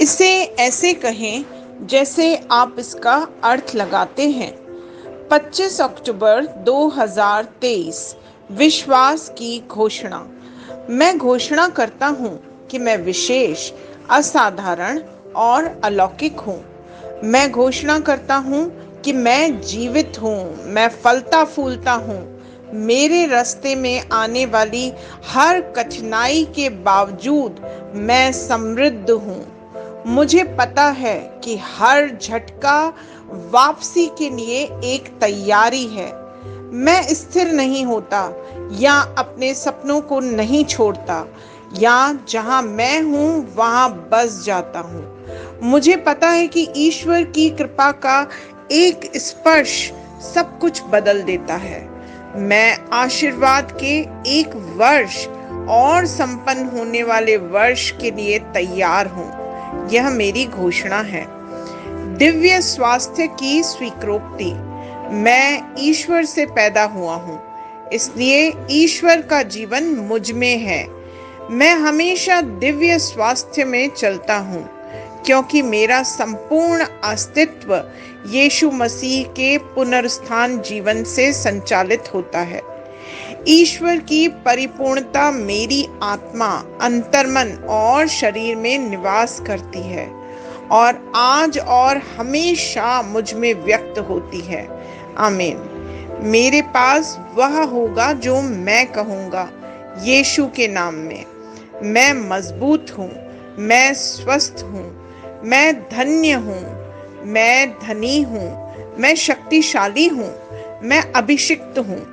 इसे ऐसे कहें जैसे आप इसका अर्थ लगाते हैं। 25 अक्टूबर 2023। विश्वास की घोषणा। मैं घोषणा करता हूँ कि मैं विशेष, असाधारण और अलौकिक हूँ। मैं घोषणा करता हूँ कि मैं जीवित हूँ, मैं फलता फूलता हूँ। मेरे रास्ते में आने वाली हर कठिनाई के बावजूद मैं समृद्ध हूँ। मुझे पता है कि हर झटका वापसी के लिए एक तैयारी है। मैं स्थिर नहीं होता या अपने सपनों को नहीं छोड़ता या जहां मैं हूं वहां बस जाता हूं। मुझे पता है कि ईश्वर की कृपा का एक स्पर्श सब कुछ बदल देता है। मैं आशीर्वाद के एक वर्ष और संपन्न होने वाले वर्ष के लिए तैयार हूं। यह मेरी घोषणा है। दिव्य स्वास्थ्य की स्वीकृति। मैं ईश्वर से पैदा हुआ हूँ, इसलिए ईश्वर का जीवन मुझ में है। मैं हमेशा दिव्य स्वास्थ्य में चलता हूँ, क्योंकि मेरा संपूर्ण अस्तित्व यीशु मसीह के पुनरुत्थान जीवन से संचालित होता है। ईश्वर की परिपूर्णता मेरी आत्मा, अंतर्मन और शरीर में निवास करती है और आज और हमेशा मुझ में व्यक्त होती है। आमीन। मेरे पास वह होगा जो मैं कहूँगा, यीशु के नाम में। मैं मजबूत हूँ, मैं स्वस्थ हूँ, मैं धन्य हूँ, मैं धनी हूँ, मैं शक्तिशाली हूँ, मैं अभिषिक्त हूँ,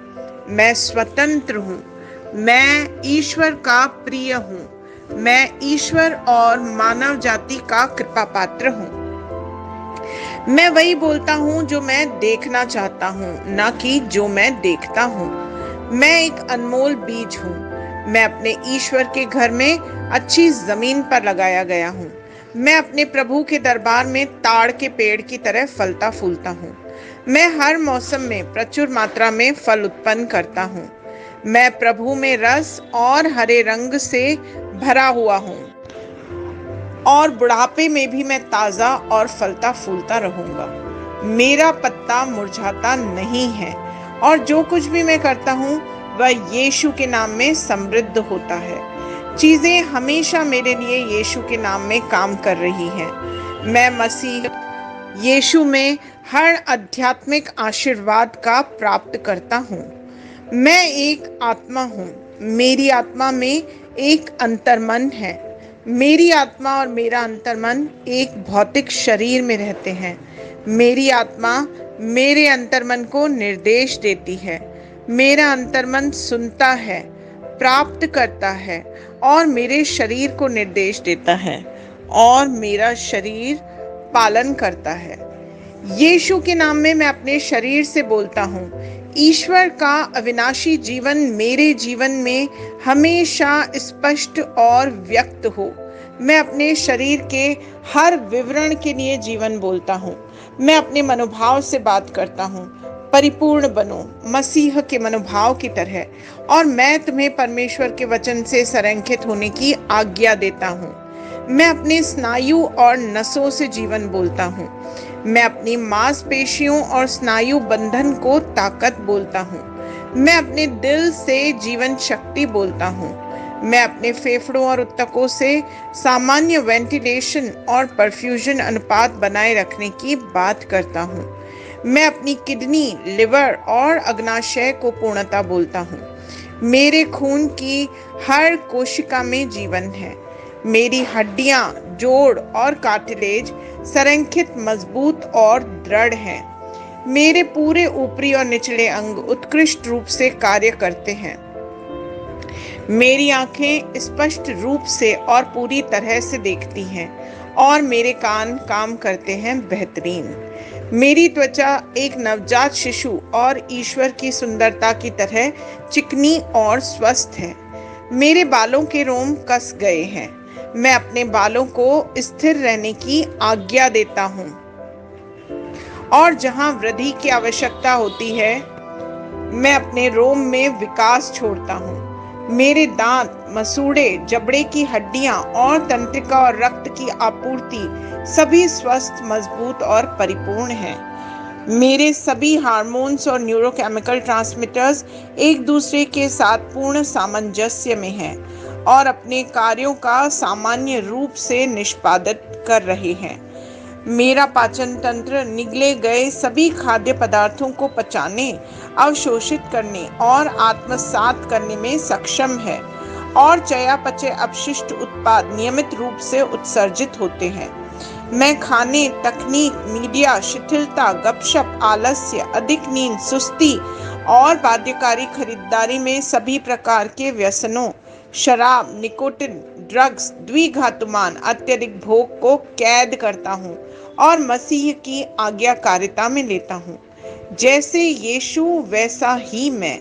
मैं स्वतंत्र हूँ, मैं ईश्वर का प्रिय हूँ, मैं ईश्वर और मानव जाति का कृपा पात्र हूँ। मैं वही बोलता हूँ जो मैं देखना चाहता हूँ, ना कि जो मैं देखता हूँ। मैं एक अनमोल बीज हूँ। मैं अपने ईश्वर के घर में अच्छी जमीन पर लगाया गया हूँ। मैं अपने प्रभु के दरबार में ताड़ के पेड़ की तरह फलता फूलता हूँ। मैं हर मौसम में प्रचुर मात्रा में फल उत्पन्न करता हूँ। मैं प्रभु में रस और हरे रंग से भरा हुआ हूँ और बुढ़ापे में भी मैं ताजा और फलता फूलता रहूंगा। मेरा पत्ता मुरझाता नहीं है और जो कुछ भी मैं करता हूँ वह यीशु के नाम में समृद्ध होता है। चीजें हमेशा मेरे लिए यीशु के नाम में काम कर रही हैं। मैं मसीह यीशु में हर आध्यात्मिक आशीर्वाद का प्राप्त करता हूँ। मैं एक आत्मा हूँ। मेरी आत्मा में एक अंतर्मन है। मेरी आत्मा और मेरा अंतर्मन एक भौतिक शरीर में रहते हैं। मेरी आत्मा मेरे अंतर्मन को निर्देश देती है। मेरा अंतर्मन सुनता है, प्राप्त करता है और मेरे शरीर को निर्देश देता है और मेरा शरीर पालन करता है। यीशु के नाम में मैं अपने शरीर से बोलता हूँ, ईश्वर का अविनाशी जीवन मेरे जीवन में हमेशा स्पष्ट और व्यक्त हो। मैं अपने शरीर के हर विवरण के लिए जीवन बोलता हूँ। मैं अपने मनोभाव से बात करता हूँ, परिपूर्ण बनो मसीह के मनोभाव की तरह, और मैं तुम्हें परमेश्वर के वचन से संरेखित होने की आज्ञा देता हूँ। मैं अपने स्नायु और नसों से जीवन बोलता हूँ। मैं अपनी मांसपेशियों और स्नायु बंधन को ताकत बोलता हूँ। मैं अपने दिल से जीवन शक्ति बोलता हूँ। मैं अपने फेफड़ों और ऊतकों से सामान्य वेंटिलेशन और परफ्यूजन अनुपात बनाए रखने की बात करता हूँ। मैं अपनी किडनी, लिवर और अग्नाशय को पूर्णता बोलता हूँ। मेरे खून की हर कोशिका में जीवन है। मेरी हड्डियां, जोड़ और कार्टिलेज संरेखित, मजबूत और दृढ़ हैं। मेरे पूरे ऊपरी और निचले अंग उत्कृष्ट रूप से कार्य करते हैं। मेरी आंखें स्पष्ट रूप से और पूरी तरह से देखती हैं और मेरे कान काम करते हैं बेहतरीन। मेरी त्वचा एक नवजात शिशु और ईश्वर की सुंदरता की तरह चिकनी और स्वस्थ है। मेरे बालों के रोम कस गए हैं। मैं अपने बालों को स्थिर रहने की आज्ञा देता हूँ और जहाँ वृद्धि की आवश्यकता होती है मैं अपने रोम में विकास छोड़ता हूँ। मेरे दांत, मसूड़े, जबड़े की हड्डियां और तंत्रिका और रक्त की आपूर्ति सभी स्वस्थ, मजबूत और परिपूर्ण हैं। मेरे सभी हार्मोन्स और न्यूरोकेमिकल ट्रांसमीटर्स एक दूसरे के साथ पूर्ण सामंजस्य में हैं और अपने कार्यों का सामान्य रूप से निष्पादित कर रहे हैं। मेरा पाचन तंत्र निगले गए सभी खाद्य पदार्थों को पचाने, अवशोषित करने और आत्मसात करने में सक्षम है और चयापचय अपशिष्ट उत्पाद नियमित रूप से उत्सर्जित होते हैं। मैं खाने, तकनीक, मीडिया, शिथिलता, गपशप, आलस्य, अधिक नींद, सुस्ती और बाध्यकारी खरीदारी में सभी प्रकार के व्यसनों, शराब, निकोटिन, ड्रग्स, द्विघातुमान, अत्यधिक भोग को कैद करता हूँ और मसीह की आज्ञाकारिता में लेता हूँ। जैसे यीशु वैसा ही मैं।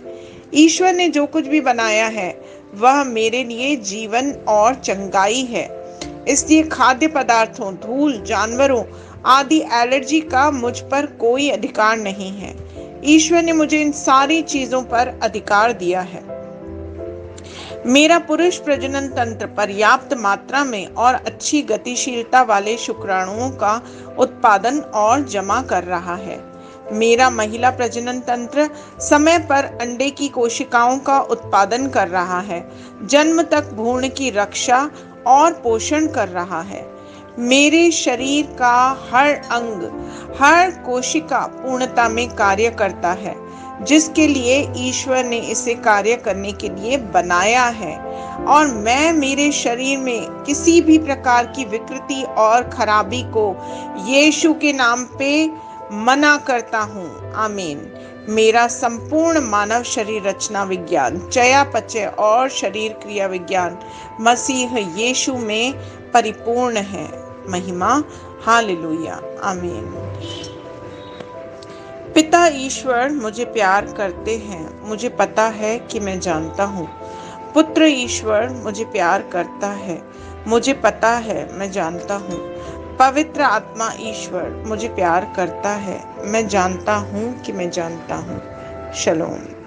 ईश्वर ने जो कुछ भी बनाया है वह मेरे लिए जीवन और चंगाई है। इसलिए खाद्य पदार्थों, धूल, जानवरों आदि एलर्जी का मुझ पर कोई अधिकार नहीं है। ईश्वर ने मुझे इन सारी चीजों पर अधिकार दिया है। मेरा पुरुष प्रजनन तंत्र पर्याप्त मात्रा में और अच्छी गतिशीलता वाले शुक्राणुओं का उत्पादन और जमा कर रहा है। मेरा महिला प्रजनन तंत्र समय पर अंडे की कोशिकाओं का उत्पादन कर रहा है, जन्म तक भ्रूण की रक्षा और पोषण कर रहा है। मेरे शरीर का हर अंग, हर कोशिका पूर्णता में कार्य करता है, जिसके लिए ईश्वर ने इसे कार्य करने के लिए बनाया है, और मैं मेरे शरीर में किसी भी प्रकार की विकृति और खराबी को यीशु के नाम पे मना करता हूँ। आमीन। मेरा संपूर्ण मानव शरीर रचना विज्ञान, चयापचय और शरीर क्रिया विज्ञान मसीह यीशु में परिपूर्ण है। महिमा, हालेलुया, आमीन। पिता ईश्वर मुझे प्यार करते हैं, मुझे पता है कि मैं जानता हूँ। पुत्र ईश्वर मुझे प्यार करता है, मुझे पता है, मैं जानता हूँ। पवित्र आत्मा ईश्वर मुझे प्यार करता है, मैं जानता हूँ कि मैं जानता हूँ। शलोम।